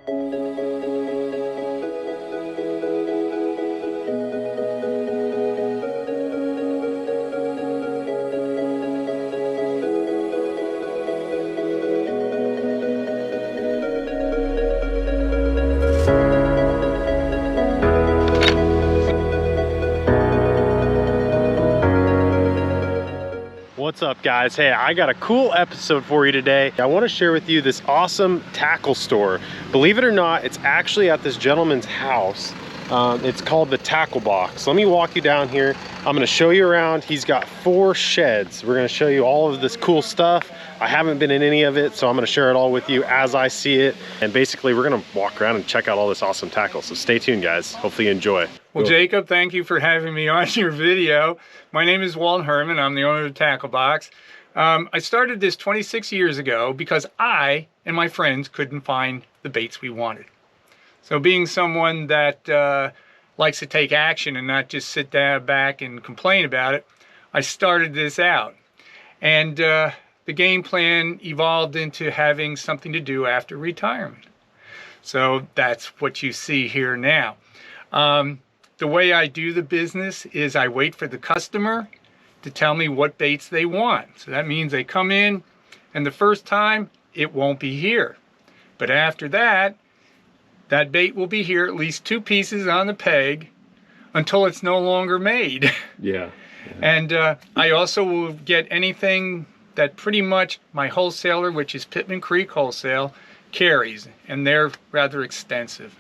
What's up, guys? Hey, I got a cool episode for you today. I want to share with you this awesome tackle store. Believe it or not, it's actually at this gentleman's house. It's called the Tackle Box. Let me walk you down here. I'm going to show you around. He's got 4 sheds. We're going to show you all of this cool stuff. I haven't been in any of it, so I'm going to share it all with you as I see it. And basically, we're going to walk around and check out all this awesome tackle. So stay tuned, guys. Hopefully you enjoy. Well, Jacob, thank you for having me on your video. My name is Walt Herman. I'm the owner of the Tackle Box. I started this 26 years ago because I and my friends couldn't find the baits we wanted. So being someone that likes to take action and not just sit down back and complain about it, I started this out. And the game plan evolved into having something to do after retirement. So that's what you see here now. The way I do the business is I wait for the customer to tell me what baits they want. So that means they come in, and the first time it won't be here. But after that, that bait will be here, at least 2 pieces on the peg, until it's no longer made. Yeah. And I also will get anything that pretty much my wholesaler, which is Pittman Creek Wholesale, carries, and they're rather extensive.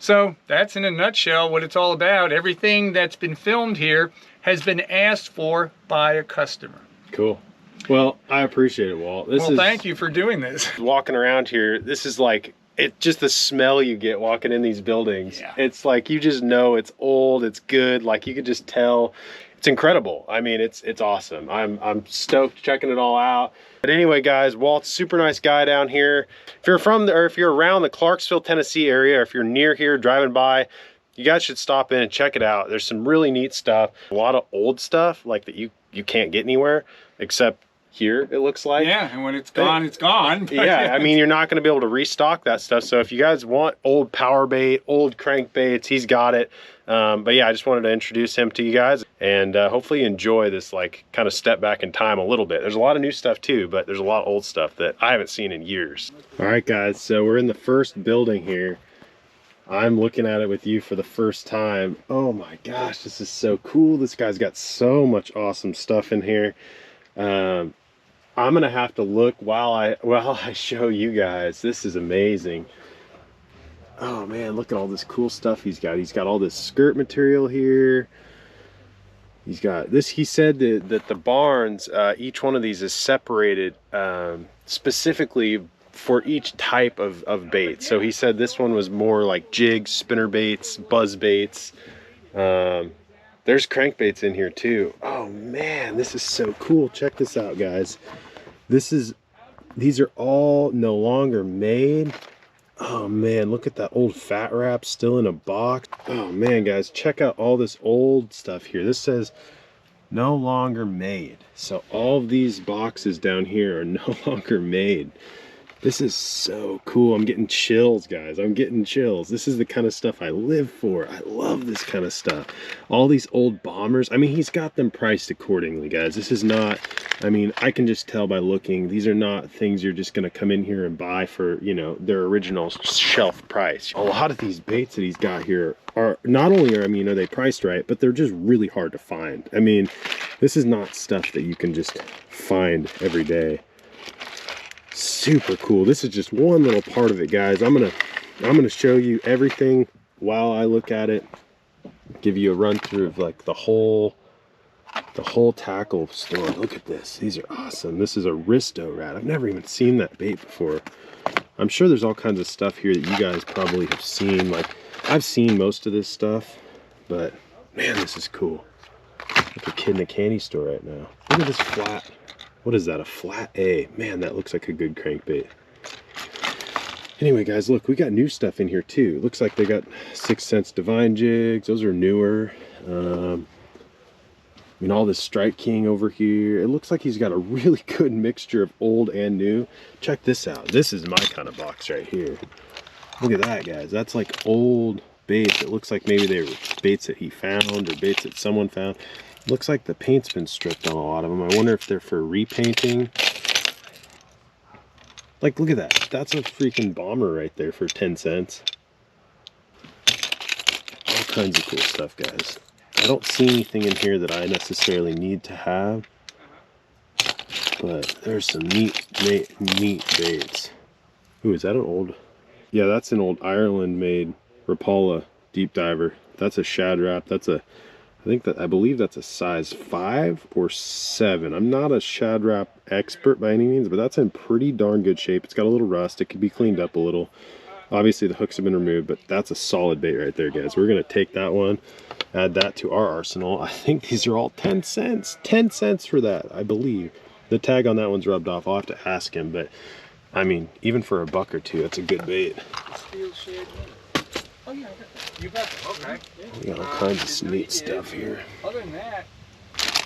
So that's in a nutshell what it's all about. Everything that's been filmed here has been asked for by a customer. Cool. Well, I appreciate it, Walt. Thank you for doing this. Walking around here, this is like, just the smell you get walking in these buildings. Yeah. It's like, you just know it's old, it's good. Like, you could just tell. It's incredible. I mean, it's awesome. I'm stoked checking it all out. But anyway, guys, Walt's super nice guy down here. If you're if you're around the Clarksville, Tennessee area, or if you're near here driving by, you guys should stop in and check it out. There's some really neat stuff. A lot of old stuff like that you can't get anywhere except here, it looks like. Yeah, and when it's gone, it's gone. Yeah, I mean, you're not going to be able to restock that stuff. So if you guys want old power bait, old crankbaits, he's got it. But yeah, I just wanted to introduce him to you guys, and hopefully you enjoy this, like, kind of step back in time a little bit. There's a lot of new stuff too, but there's a lot of old stuff that I haven't seen in years. All right, guys, so we're in the first building here. I'm looking at it with you for the first time. Oh my gosh, this is so cool. This guy's got so much awesome stuff in here. I'm gonna have to look while I show you guys. This is amazing. Oh man, look at all this cool stuff he's got. He's got all this skirt material here. He's got this. He said that the barns, each one of these is separated specifically for each type of bait. So he said this one was more like jigs, spinner baits, buzz baits. There's crankbaits in here too. Oh man, this is so cool. Check this out, guys. These are all no longer made. Oh man, look at that old fat wrap still in a box. Oh man, guys, check out all this old stuff here. This says no longer made. So all of these boxes down here are no longer made. This is so cool. I'm getting chills, guys. I'm getting chills. This is the kind of stuff I live for. I love this kind of stuff. All these old bombers. I mean, he's got them priced accordingly, guys. This is not, I mean, I can just tell by looking. These are not things you're just going to come in here and buy for, you know, their original shelf price. A lot of these baits that he's got here are not only are, I mean, are they priced right, but they're just really hard to find. I mean, this is not stuff that you can just find every day. Super cool. This is just one little part of it, guys. I'm gonna show you everything while I look at it, give you a run through of like the whole tackle store. Look at this. These are awesome. This is a Risto rat. I've never even seen that bait before. I'm sure there's all kinds of stuff here that you guys probably have seen. Like, I've seen most of this stuff, but man, this is cool. Like a kid in a candy store right now. Look at this flat. What is that, a flat A? Man, that looks like a good crankbait. Anyway, guys, look, we got new stuff in here too. Looks like they got 6 Cents Divine jigs. Those are newer. I mean, all this Strike King over here. It looks like he's got a really good mixture of old and new. Check this out. This is my kind of box right here. Look at that, guys. That's like old baits. It looks like maybe they were baits that he found or baits that someone found. Looks like the paint's been stripped on a lot of them. I wonder if they're for repainting. Like, look at that. That's a freaking bomber right there for 10 cents. All kinds of cool stuff, guys. I don't see anything in here that I necessarily need to have, but there's some neat baits. Ooh, is that an old? Yeah, that's an old Ireland-made Rapala deep diver. That's a shad wrap. That's a, I believe that's a size 5 or 7. I'm not a shad wrap expert by any means, but that's in pretty darn good shape. It's got a little rust. It could be cleaned up a little. Obviously the hooks have been removed, but that's a solid bait right there, guys. We're gonna take that one, add that to our arsenal. I think these are all 10 cents. 10 cents for that, I believe. The tag on that one's rubbed off. I'll have to ask him, but I mean, even for a buck or two, that's a good bait. Steel shade. Oh yeah, I got that. You got that, okay. We got all kinds of neat stuff here. Other than that,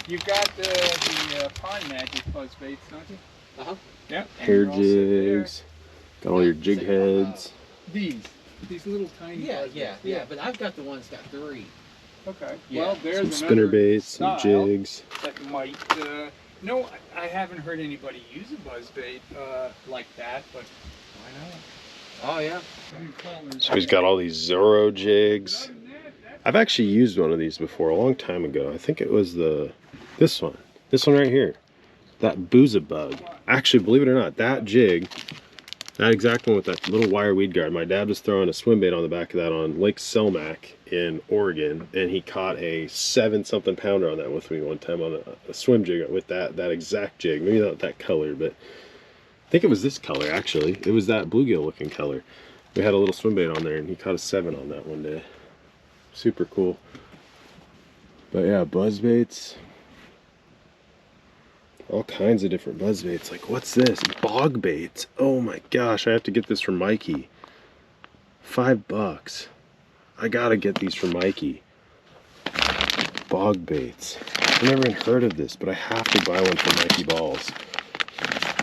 you've got the Pond Magic buzz baits, don't you? Uh-huh. Yeah. Hair jigs. Got all your jig heads. These little tiny buzz baits. Yeah, but I've got the ones got 3. Okay. Yeah. Well, there's Some spinner baits, some style jigs. that might. No, I haven't heard anybody use a buzz bait like that, but why not? Oh yeah. So he's got all these Zorro jigs. I've actually used one of these before a long time ago. I think it was this one right here, that Booza Bug. Actually, believe it or not, that jig, that exact one with that little wire weed guard, my dad was throwing a swim bait on the back of that on Lake Selmac in Oregon, and he caught a 7-something pounder on that with me one time on a swim jig with that exact jig. Maybe not that color, but I think it was this color actually. It was that bluegill looking color. We had a little swim bait on there, and he caught a 7 on that one day. Super cool. But yeah, buzz baits. All kinds of different buzz baits. Like, what's this? Bog baits. Oh my gosh, I have to get this from Mikey. $5. I gotta get these from Mikey. Bog baits. I've never even heard of this, but I have to buy one from Mikey Balls.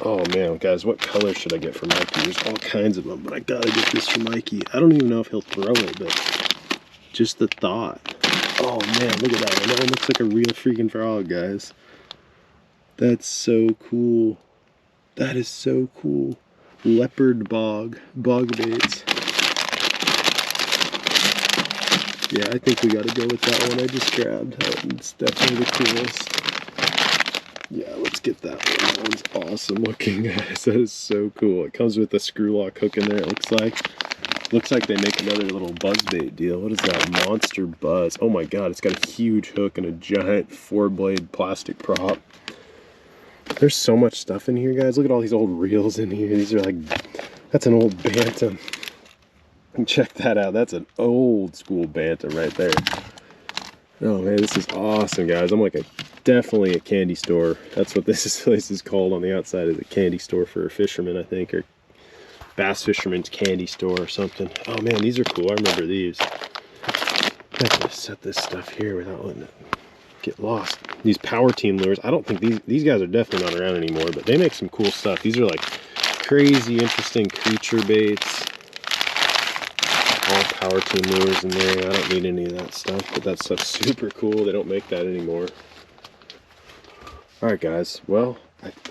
Oh man, guys, what color should I get for Mikey? There's all kinds of them, but I gotta get this for Mikey. I don't even know if he'll throw it, but just the thought. Oh man, look at that one. That one looks like a real freaking frog, guys. That's so cool. That is so cool. Leopard bog baits. Yeah, I think we gotta go with that one I just grabbed. That one's definitely the coolest. Yeah, let's get that one. That one's awesome looking, guys. That is so cool. It comes with a screw lock hook in there, it looks like. Looks like they make another little buzz bait deal. What is that? Monster Buzz. Oh my god, it's got a huge hook and a giant 4-blade plastic prop. There's so much stuff in here, guys. Look at all these old reels in here. These are like, that's an old Bantam. And check that out. That's an old school Bantam right there. Oh man, this is awesome, guys. I'm like definitely a candy store. That's what this place is called on the outside, is a candy store for a fisherman, I think, or bass fisherman's candy store or something. Oh man, these are cool. I remember these. I have to set this stuff here without letting it get lost. These Power Team lures, I don't think these guys are definitely not around anymore, but they make some cool stuff. These are like crazy interesting creature baits. All Power Team lures in there. I don't need any of that stuff, but that stuff's super cool. They don't make that anymore. Alright guys, well,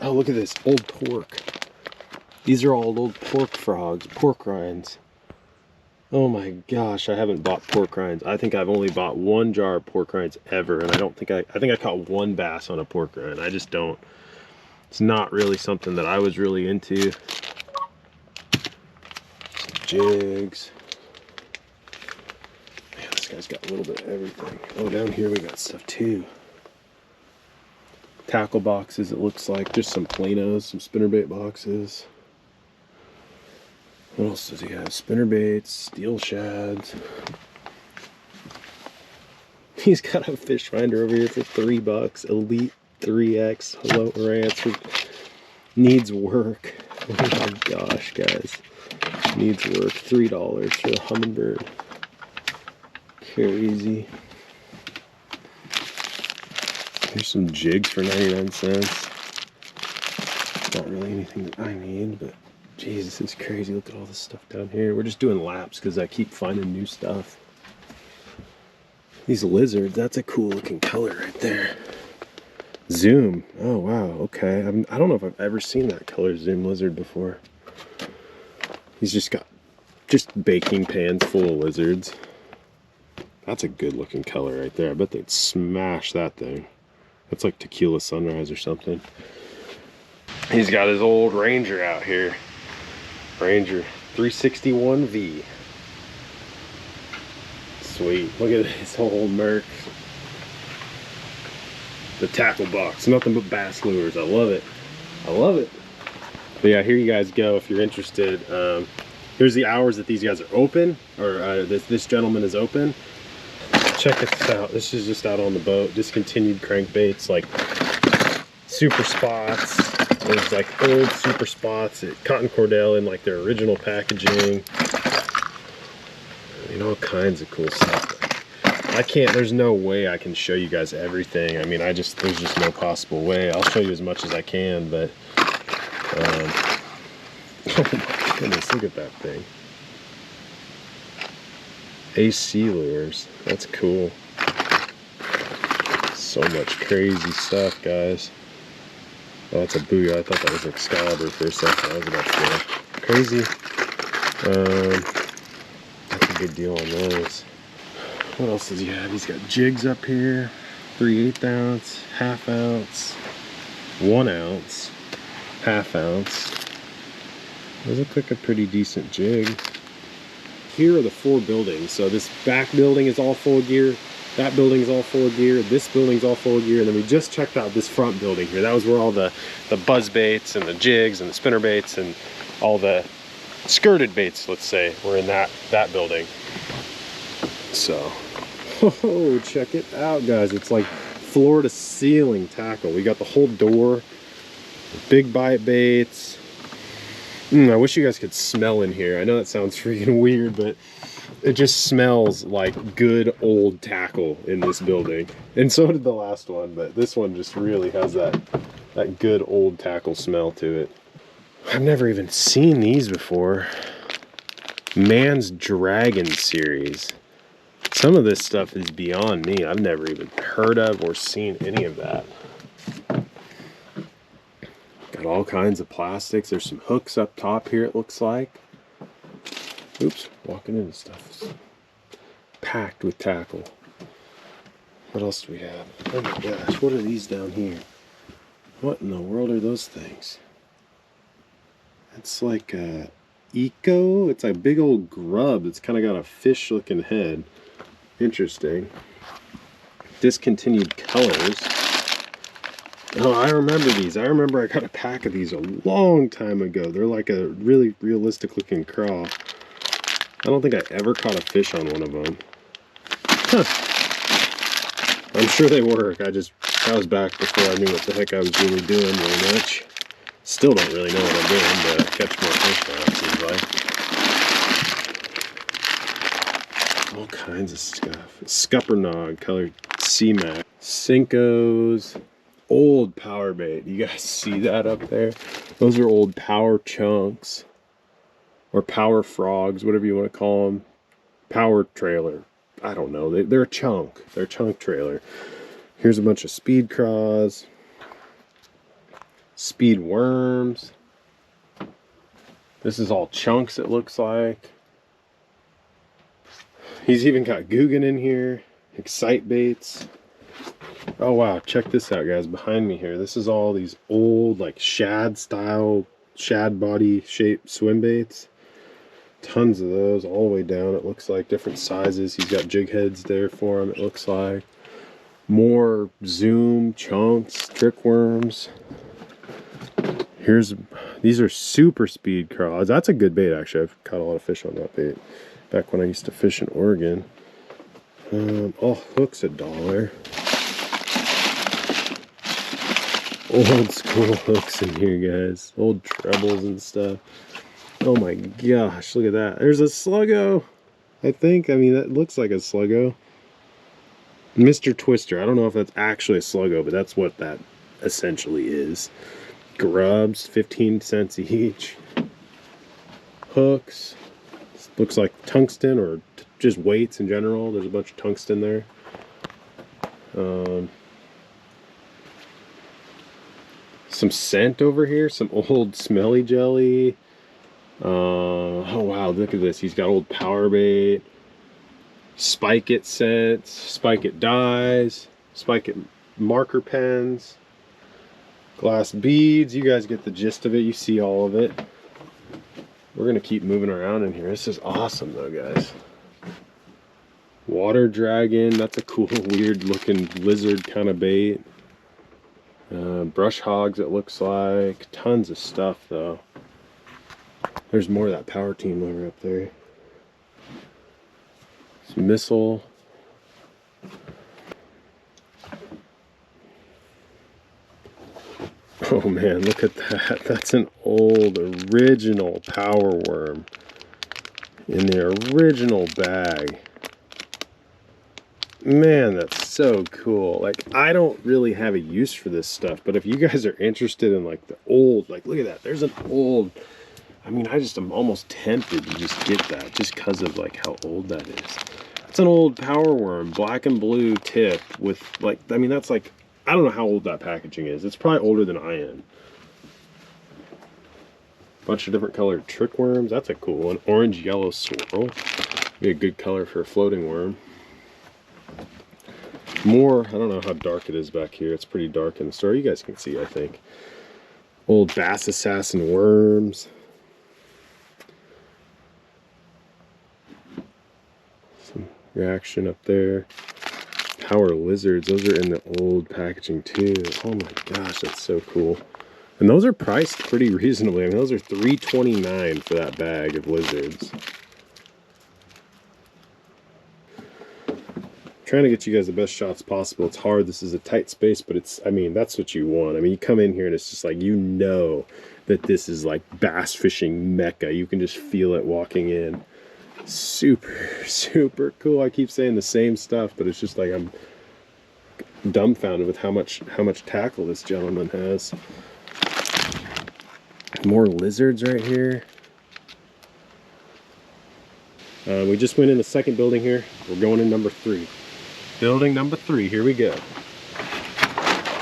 oh look at this, old pork. These are all old pork frogs, pork rinds. Oh my gosh, I haven't bought pork rinds. I think I've only bought 1 jar of pork rinds ever, and I think I caught 1 bass on a pork rind. I just don't. It's not really something that I was really into. Some jigs. Man, this guy's got a little bit of everything. Oh, down here we got stuff too. Tackle boxes, it looks like. Just some Planos, some spinnerbait boxes. What else does he have? Spinner baits, steel shads. He's got a fish finder over here for $3. Elite 3X. Hello, Ranch. Needs work. Oh my gosh, guys. Needs work. $3 for the Humminbird. Crazy. Here's some jigs for 99 cents. Not really anything that I need, but Jesus, it's crazy. Look at all this stuff down here. We're just doing laps because I keep finding new stuff. These lizards, that's a cool looking color right there. Zoom. Oh, wow. Okay. I don't know if I've ever seen that color zoom lizard before. He's just got baking pans full of lizards. That's a good looking color right there. I bet they'd smash that thing. That's like Tequila Sunrise or something. He's got his old Ranger out here. Ranger 361V. Sweet. Look at this whole Merc. The tackle box. Nothing but bass lures. I love it. I love it. But yeah, here you guys go if you're interested. Here's the hours that these guys are open, or this gentleman is open. Check this out. This is just out on the boat. Discontinued crankbaits, like super spots. There's like old super spots at Cotton Cordell in like their original packaging. I mean, all kinds of cool stuff. I can't, there's no way I can show you guys everything. I mean, there's just no possible way. I'll show you as much as I can, but, oh my goodness, look at that thing. AC lures, that's cool. So much crazy stuff, guys. Oh, that's a Booyah. I thought that was Excalibur for a second. I was about to go crazy. That's a good deal on those. What else does he have? He's got jigs up here. 3/8 ounce, ½ ounce, 1 ounce, ½ ounce. Those look like a pretty decent jig. Here are the 4 buildings. So this back building is all full gear. That building's all full of gear. This building's all full of gear. And then we just checked out this front building here. That was where all the buzz baits and the jigs and the spinner baits and all the skirted baits, let's say, were in that building. So, oh, check it out, guys. It's like floor to ceiling tackle. We got the whole door, big bite baits. I wish you guys could smell in here. I know that sounds freaking weird, but it just smells like good old tackle in this building. And so did the last one, but this one just really has that good old tackle smell to it. I've never even seen these before. Man's Dragon series. Some of this stuff is beyond me. I've never even heard of or seen any of that. Got all kinds of plastics. There's some hooks up top here, it looks like. Oops, walking into stuff. It's packed with tackle. What else do we have? Oh my gosh, what are these down here? What in the world are those things? It's like a eco. It's a big old grub. It's kind of got a fish looking head. Interesting. Discontinued colors. Oh, I remember these. I remember I got a pack of these a long time ago. They're like a really realistic looking craw. I don't think I ever caught a fish on one of them. Huh. I'm sure they work. That was back before I knew what the heck I was really doing very much. Still don't really know what I'm doing, but I catch more fish now, it seems like. All kinds of stuff. Scuppernong colored C-Mac. Cincos. Old power bait. You guys see that up there? Those are old power chunks. Or power frogs, whatever you want to call them. Power trailer. I don't know. They're a chunk. They're a chunk trailer. Here's a bunch of speed craws. Speed worms. This is all chunks, it looks like. He's even got Guggen in here. Excite baits. Oh wow, check this out, guys. Behind me here. This is all these old, like, shad style, shad body shaped swim baits. Tons of those all the way down, it looks like. Different sizes. He's got jig heads there for him, it looks like. More zoom, chunks, trick worms. These are super speed craws. That's a good bait, actually. I've caught a lot of fish on that bait back when I used to fish in Oregon. Oh, hook's $1. Old school hooks in here, guys. Old trebles and stuff. Oh my gosh, look at that. There's a sluggo, I think. I mean, that looks like a sluggo. Mr. Twister. I don't know if that's actually a sluggo, but that's what that essentially is. Grubs, 15 cents each. hooks. This looks like tungsten or just weights in general. There's a bunch of tungsten there. Some scent over here, some old smelly jelly. Oh wow, look at this. He's got old power bait, spike it scents, spike it dyes, spike it marker pens, glass beads. You guys get the gist of it. You see all of it. We're gonna keep moving around in here. This is awesome though, guys. Water dragon, that's a cool, weird looking lizard kind of bait. Brush hogs, it looks like. Tons of stuff though. There's more of that power team over up there. Some missile. Oh man, look at that. That's an old original power worm in the original bag. Man, that's so cool. Like, I don't really have a use for this stuff, but if you guys are interested in like the old, like look at that, there's an old, I mean, I'm almost tempted to just get that just because of like how old that is. It's an old power worm, black and blue tip with like, I mean, that's like, I don't know how old that packaging is. It's probably older than I am. Bunch of different colored trick worms. That's a cool one. Orange yellow swirl. Be a good color for a floating worm. More, I don't know how dark it is back here. It's pretty dark in the store. You guys can see, I think. Old bass assassin worms. Some reaction up there. Power lizards. Those are in the old packaging too. Oh my gosh, that's so cool. And those are priced pretty reasonably. I mean, those are $3.29 for that bag of lizards. Trying to get you guys the best shots possible. It's hard. This is a tight space, but it's, I mean, that's what you want. I mean, you come in here and it's just like, you know that this is like bass fishing mecca. You can just feel it walking in. Super, super cool. I keep saying the same stuff, but it's just like I'm dumbfounded with how much tackle this gentleman has. More lizards right here. We just went in the second building here. We're going in number 3. Building number 3, here we go.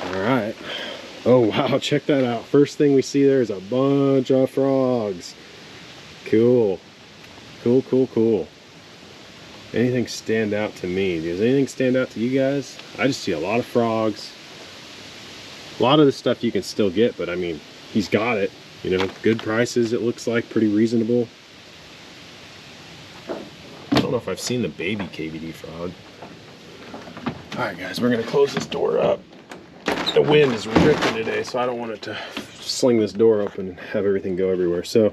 All right. Oh wow, check that out. First thing we see there is a bunch of frogs. Cool. Cool, cool, cool. Anything stand out to me? Does anything stand out to you guys? I just see a lot of frogs. A lot of the stuff you can still get, but I mean, he's got it. You know, good prices, it looks like, pretty reasonable. I don't know if I've seen the baby KVD frog. Alright guys, we're going to close this door up. The wind is ripping today, so I don't want it to sling this door open and have everything go everywhere. So,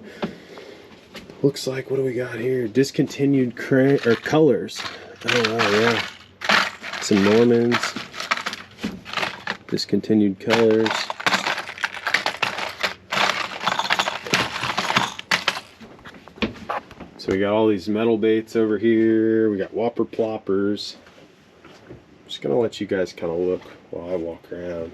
looks like, what do we got here? Discontinued colors. Oh wow, yeah. Some Normans. Discontinued colors. So we got all these metal baits over here. We got whopper ploppers. I'm just gonna let you guys kind of look while I walk around.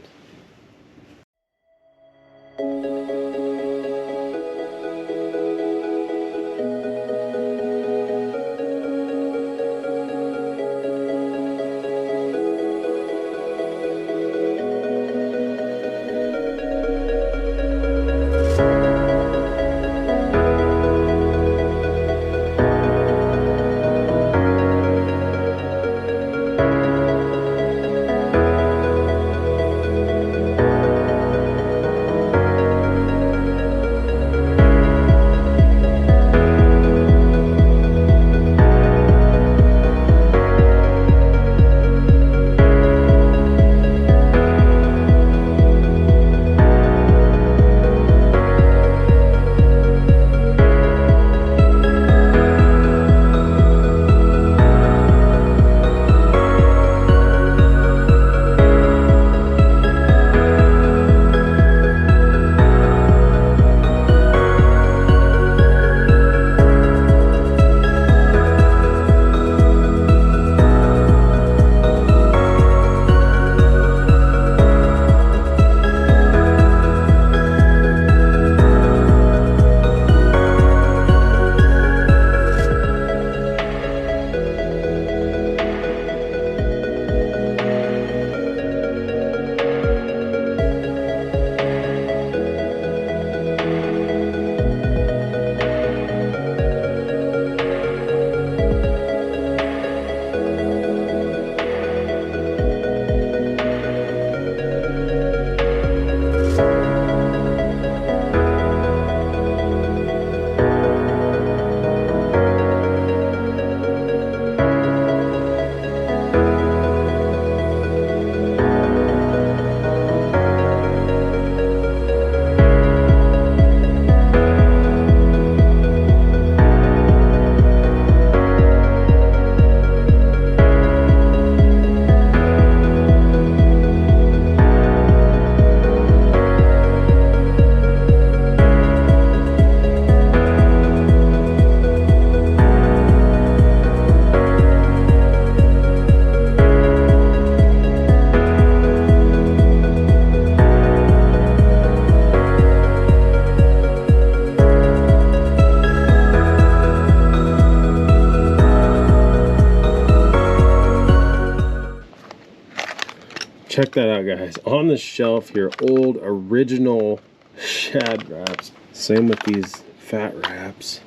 Check that out, guys. On the shelf here, old original shad wraps. Same with these fat wraps.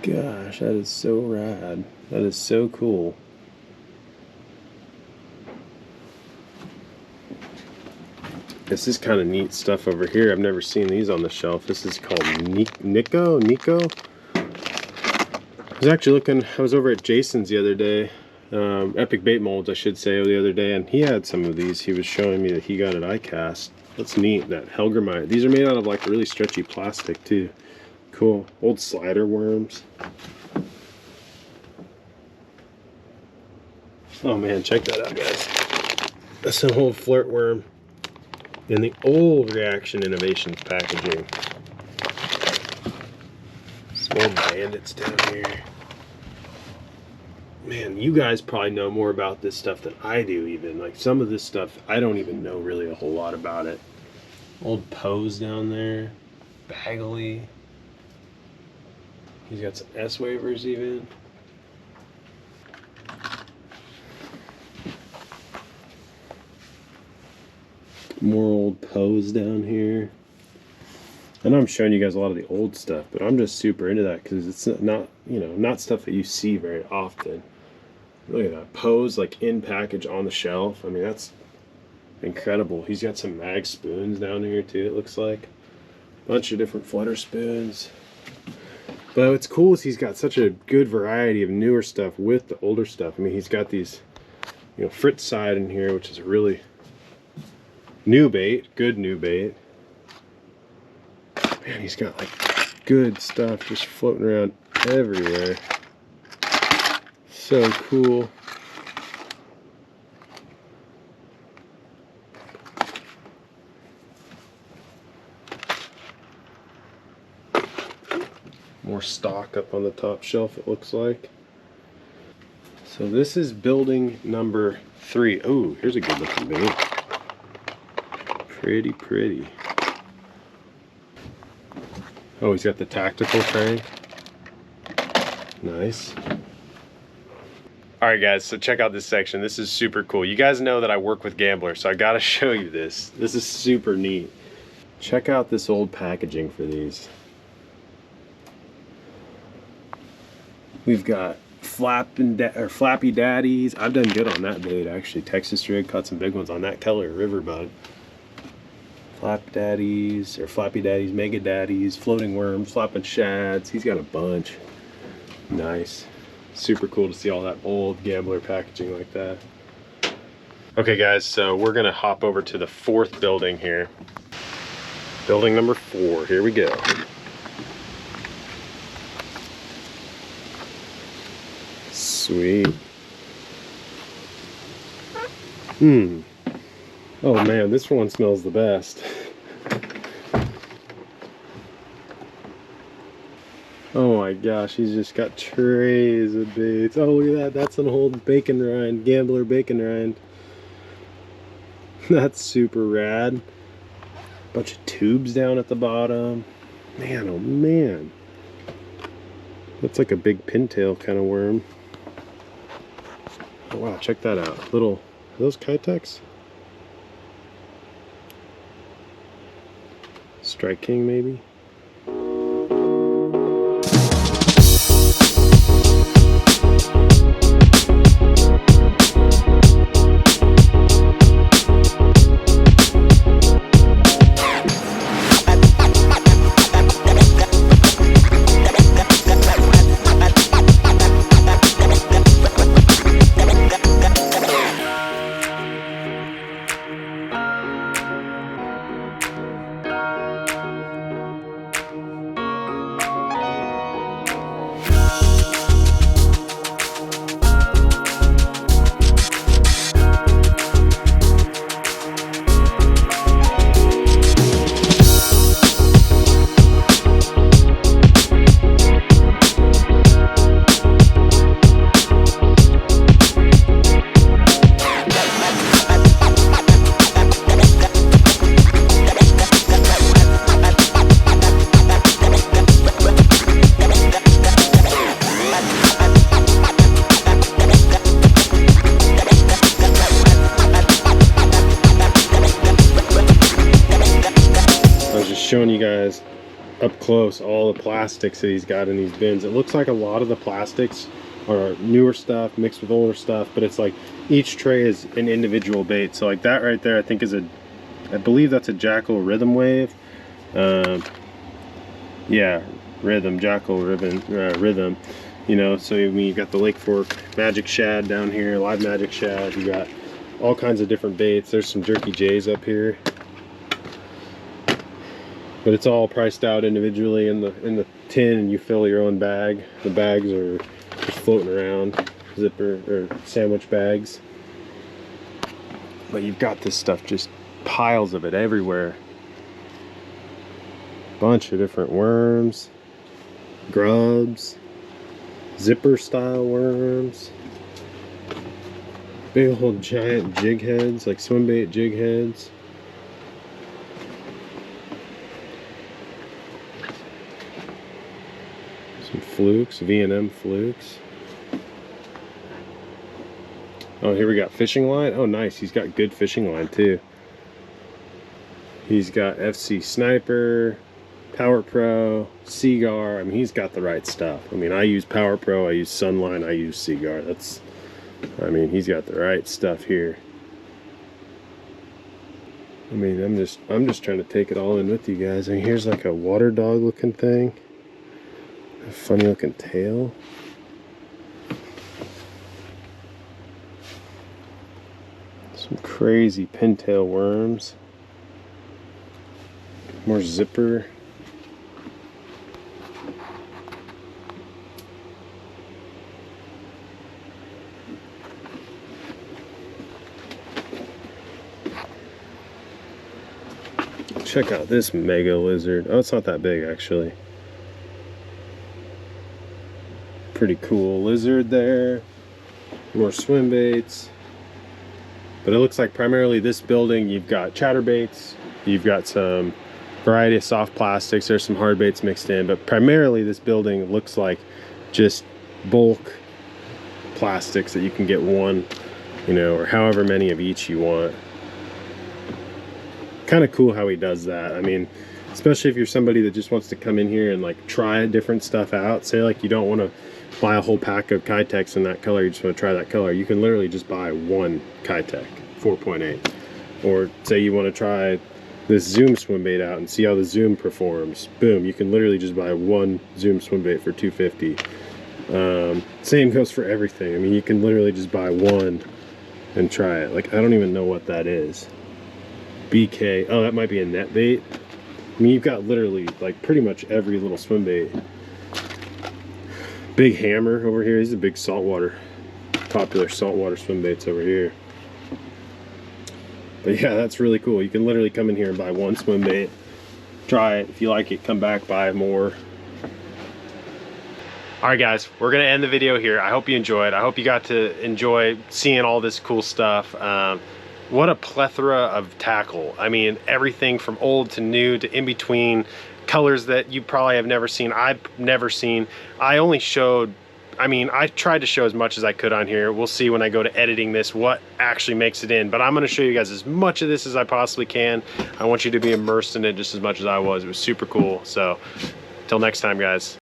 Gosh, that is so rad. That is so cool. This is kind of neat stuff over here. I've never seen these on the shelf. This is called Nico. I was over at Jason's the other day. Epic Bait Molds, I should say, the other day, and he had some of these. He was showing me that he got at ICAST. That's neat, that Helgramite. These are made out of like really stretchy plastic too. Cool. Old slider worms. Oh man, check that out, guys. That's an old flirt worm in the old Reaction Innovations packaging. Some old bandits down here. Man, you guys probably know more about this stuff than I do even. Like some of this stuff, I don't even know really a whole lot about it. Old Pose down there. Bagley. He's got some S-Wavers even. More old Pose down here. I know I'm showing you guys a lot of the old stuff, but I'm just super into that because it's not, you know, not stuff that you see very often. Look at that Pose, like in package on the shelf. I mean, that's incredible. He's got some mag spoons down here too, it looks like. Bunch of different flutter spoons. But what's cool is he's got such a good variety of newer stuff with the older stuff. I mean, he's got these, you know, Fritz side in here, which is a really new bait, good new bait. Man, he's got like good stuff just floating around everywhere. So cool. More stock up on the top shelf, it looks like. So this is building number 3. Oh, here's a good looking bait. Pretty. Oh, he's got the tactical crank. Nice. Alright guys, so check out this section. This is super cool. You guys know that I work with gamblers, so I gotta show you this. This is super neat. Check out this old packaging for these. We've got Flappy Daddies. I've done good on that bait actually. Texas Rig caught some big ones on that Keller River bug. Flappy Daddies, Mega Daddies, Floating Worms, Flopping Shads. He's got a bunch. Nice. Super cool to see all that old gambler packaging like that. Okay guys, so we're gonna hop over to the 4th building here. Building number 4, here we go. Sweet. Oh man, this one smells the best. Oh my gosh, he's just got trays of baits. Oh, look at that. That's an old bacon rind, gambler bacon rind. That's super rad. Bunch of tubes down at the bottom. Man, oh man. Looks like a big pintail kind of worm. Oh wow, check that out. Little, are those Kitex? Strike King maybe? up close all the plastics that he's got in these bins. It looks like a lot of the plastics are newer stuff mixed with older stuff, but it's like each tray is an individual bait. So like that right there, I think is I believe that's a Jackal Rhythm Wave. Yeah, Jackal Rhythm. You know, so I mean, you got the Lake Fork Magic Shad down here, live Magic Shad. You got all kinds of different baits. There's some Jerky J's up here, but it's all priced out individually in the tin, and you fill your own bag. The bags are just floating around, zipper or sandwich bags. But you've got this stuff, just piles of it everywhere. Bunch of different worms, grubs, zipper style worms, big old giant jig heads, like swim bait jig heads. Some flukes, V&M flukes. Oh, here we got fishing line. Oh, nice. He's got good fishing line too. He's got FC Sniper, Power Pro, Seagar. I mean, he's got the right stuff. I mean, I use Power Pro, I use Sunline, I use Seagar. I mean, he's got the right stuff here. I mean, I'm just trying to take it all in with you guys. I mean, here's like a water dog looking thing. A funny looking tail. Some crazy pintail worms. More zipper. Check out this mega lizard. Oh, it's not that big actually. Pretty cool lizard there. More swim baits. But it looks like primarily this building, you've got chatterbaits, you've got some variety of soft plastics, there's some hard baits mixed in, but primarily this building looks like just bulk plastics that you can get one, you know, or however many of each you want. Kind of cool how he does that. I mean, especially if you're somebody that just wants to come in here and like try different stuff out. Say like you don't want to buy a whole pack of Kitex in that color, you just want to try that color. You can literally just buy one Kitech 4.8. Or say you want to try this Zoom swim bait out and see how the Zoom performs. Boom, you can literally just buy one Zoom swim bait for $250. Same goes for everything. I mean, you can literally just buy one and try it. Like, I don't even know what that is. BK, oh, that might be a net bait. I mean, you've got literally like pretty much every little swim bait. Big Hammer over here. These are big saltwater, popular saltwater swim baits over here. But yeah, that's really cool. You can literally come in here and buy one swim bait, try it. If you like it, come back, buy more. All right, guys, we're gonna end the video here. I hope you enjoyed. I hope you got to enjoy seeing all this cool stuff. What a plethora of tackle. I mean, everything from old to new to in between, colors that you probably have never seen, I've never seen. I only showed, I mean, I tried to show as much as I could on here. We'll see when I go to editing this what actually makes it in, but I'm gonna show you guys as much of this as I possibly can. I want you to be immersed in it just as much as I was. It was super cool. So, till next time, guys.